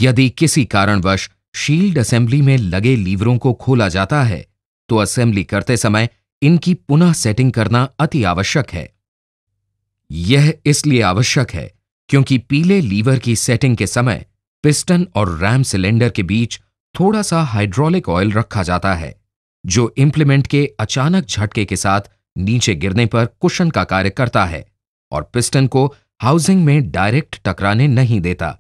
यदि किसी कारणवश शील्ड असेंबली में लगे लीवरों को खोला जाता है तो असेंबली करते समय इनकी पुनः सेटिंग करना अति आवश्यक है। यह इसलिए आवश्यक है क्योंकि पीले लीवर की सेटिंग के समय पिस्टन और रैम सिलेंडर के बीच थोड़ा सा हाइड्रोलिक ऑयल रखा जाता है, जो इंप्लीमेंट के अचानक झटके के साथ नीचे गिरने पर कुशन का कार्य करता है और पिस्टन को हाउसिंग में डायरेक्ट टकराने नहीं देता।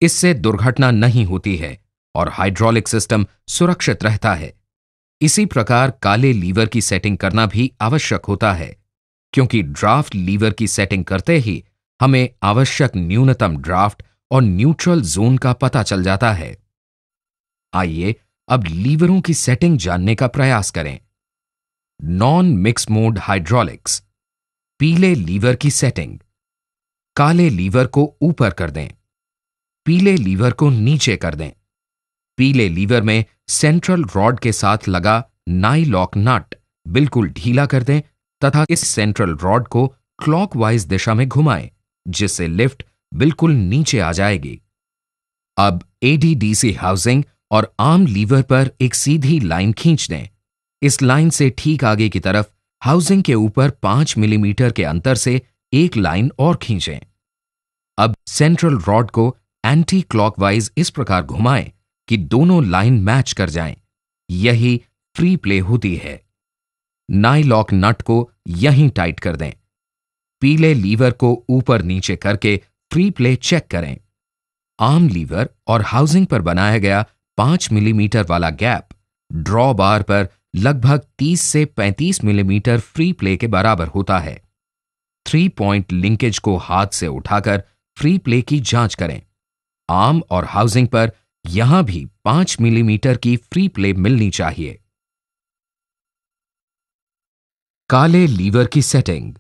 इससे दुर्घटना नहीं होती है और हाइड्रोलिक सिस्टम सुरक्षित रहता है। इसी प्रकार काले लीवर की सेटिंग करना भी आवश्यक होता है, क्योंकि ड्राफ्ट लीवर की सेटिंग करते ही हमें आवश्यक न्यूनतम ड्राफ्ट और न्यूट्रल जोन का पता चल जाता है। आइए अब लीवरों की सेटिंग जानने का प्रयास करें। Non mix mode hydraulics. पीले लीवर की सेटिंग। काले लीवर को ऊपर कर दें, पीले लीवर को नीचे कर दें। पीले लीवर में सेंट्रल रॉड के साथ लगा नाई-लॉक नट बिल्कुल ढीला कर दें तथा इस सेंट्रल रॉड को क्लॉकवाइज दिशा में घुमाएं, जिससे लिफ्ट बिल्कुल नीचे आ जाएगी। अब एडीडीसी हाउसिंग और आर्म लीवर पर एक सीधी लाइन खींच दें। इस लाइन से ठीक आगे की तरफ हाउसिंग के ऊपर 5 मिलीमीटर के अंतर से एक लाइन और खींचें। अब सेंट्रल रॉड को एंटी क्लॉकवाइज इस प्रकार घुमाएं कि दोनों लाइन मैच कर जाएं। यही फ्री प्ले होती है। नाई-लॉक नट को यहीं टाइट कर दें। पीले लीवर को ऊपर नीचे करके फ्री प्ले चेक करें। आर्म लीवर और हाउसिंग पर बनाया गया 5 मिलीमीटर वाला गैप ड्रॉ बार पर लगभग 30 से 35 मिलीमीटर फ्री प्ले के बराबर होता है। 3 पॉइंट लिंकेज को हाथ से उठाकर फ्री प्ले की जांच करें। आर्म और हाउसिंग पर यहां भी 5 मिलीमीटर की फ्री प्ले मिलनी चाहिए। काले लीवर की सेटिंग।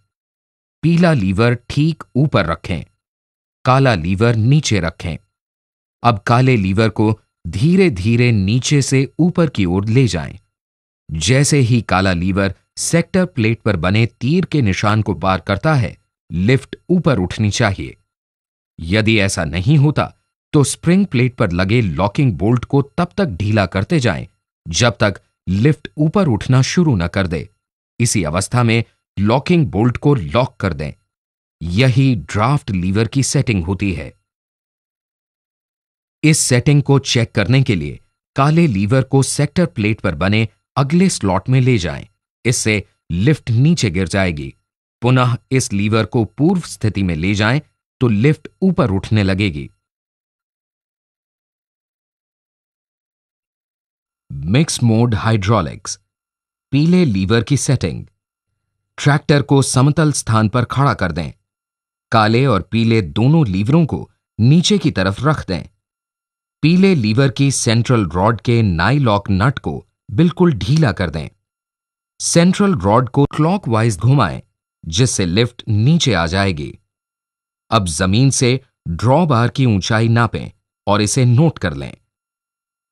पीला लीवर ठीक ऊपर रखें, काला लीवर नीचे रखें। अब काले लीवर को धीरे धीरे नीचे से ऊपर की ओर ले जाएं। जैसे ही काला लीवर सेक्टर प्लेट पर बने तीर के निशान को पार करता है, लिफ्ट ऊपर उठनी चाहिए। यदि ऐसा नहीं होता तो स्प्रिंग प्लेट पर लगे लॉकिंग बोल्ट को तब तक ढीला करते जाएं जब तक लिफ्ट ऊपर उठना शुरू न कर दे। इसी अवस्था में लॉकिंग बोल्ट को लॉक कर दें। यही ड्राफ्ट लीवर की सेटिंग होती है। इस सेटिंग को चेक करने के लिए काले लीवर को सेक्टर प्लेट पर बने अगले स्लॉट में ले जाएं। इससे लिफ्ट नीचे गिर जाएगी। पुनः इस लीवर को पूर्व स्थिति में ले जाएं तो लिफ्ट ऊपर उठने लगेगी। Mix mode hydraulics. पीले लीवर की सेटिंग। ट्रैक्टर को समतल स्थान पर खड़ा कर दें। काले और पीले दोनों लीवरों को नीचे की तरफ रख दें। पीले लीवर की सेंट्रल रॉड के नाई-लॉक नट को बिल्कुल ढीला कर दें। सेंट्रल रॉड को क्लॉकवाइज घुमाएं, जिससे लिफ्ट नीचे आ जाएगी। अब जमीन से ड्रॉ बार की ऊंचाई नापें और इसे नोट कर लें।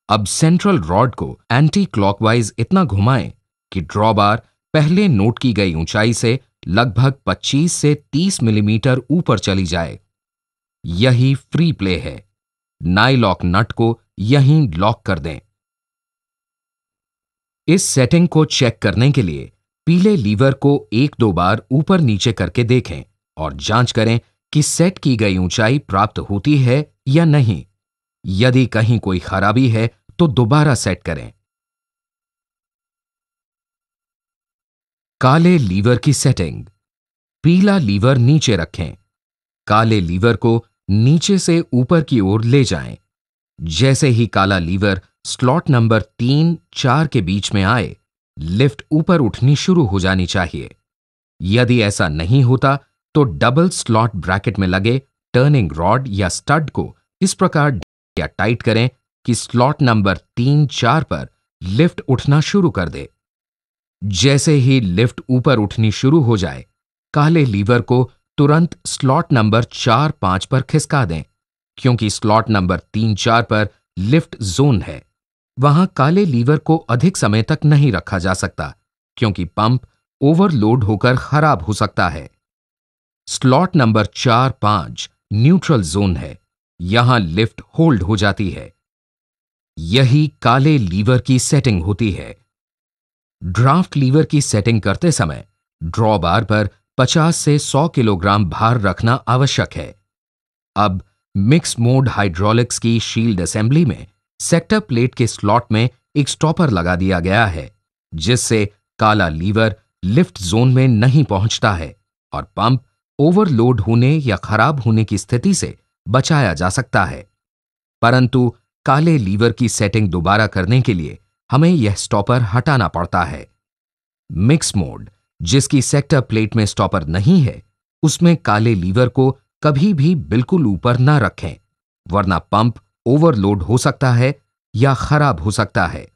अब सेंट्रल रॉड को एंटी क्लॉकवाइज इतना घुमाएं कि ड्रॉ बार पहले नोट की गई ऊंचाई से लगभग 25 से 30 मिलीमीटर ऊपर चली जाए। यही फ्री प्ले है। नाई-लॉक नट को यहीं लॉक कर दें। इस सेटिंग को चेक करने के लिए पीले लीवर को 1-2 बार ऊपर नीचे करके देखें और जांच करें कि सेट की गई ऊंचाई प्राप्त होती है या नहीं। यदि कहीं कोई खराबी है तो दोबारा सेट करें। काले लीवर की सेटिंग। पीला लीवर नीचे रखें, काले लीवर को नीचे से ऊपर की ओर ले जाएं। जैसे ही काला लीवर स्लॉट नंबर 3-4 के बीच में आए, लिफ्ट ऊपर उठनी शुरू हो जानी चाहिए। यदि ऐसा नहीं होता तो डबल स्लॉट ब्रैकेट में लगे टर्निंग रॉड या स्टड को इस प्रकार या टाइट करें कि स्लॉट नंबर 3-4 पर लिफ्ट उठना शुरू कर दे। जैसे ही लिफ्ट ऊपर उठनी शुरू हो जाए, काले लीवर को तुरंत स्लॉट नंबर 4-5 पर खिसका दें, क्योंकि स्लॉट नंबर 3-4 पर लिफ्ट जोन है। वहां काले लीवर को अधिक समय तक नहीं रखा जा सकता, क्योंकि पंप ओवरलोड होकर खराब हो सकता है। स्लॉट नंबर 4-5 न्यूट्रल जोन है। यहां लिफ्ट होल्ड हो जाती है। यही काले लीवर की सेटिंग होती है। ड्राफ्ट लीवर की सेटिंग करते समय ड्रॉ बार पर 50 से 100 किलोग्राम भार रखना आवश्यक है। अब मिक्स मोड हाइड्रोलिक्स की शील्ड असेंबली में सेक्टर प्लेट के स्लॉट में एक स्टॉपर लगा दिया गया है, जिससे काला लीवर लिफ्ट जोन में नहीं पहुंचता है और पंप ओवरलोड होने या खराब होने की स्थिति से बचाया जा सकता है। परंतु काले लीवर की सेटिंग दोबारा करने के लिए हमें यह स्टॉपर हटाना पड़ता है। मिक्स मोड, जिसकी सेक्टर प्लेट में स्टॉपर नहीं है, उसमें काले लीवर को कभी भी बिल्कुल ऊपर ना रखें, वरना पंप ओवरलोड हो सकता है या खराब हो सकता है।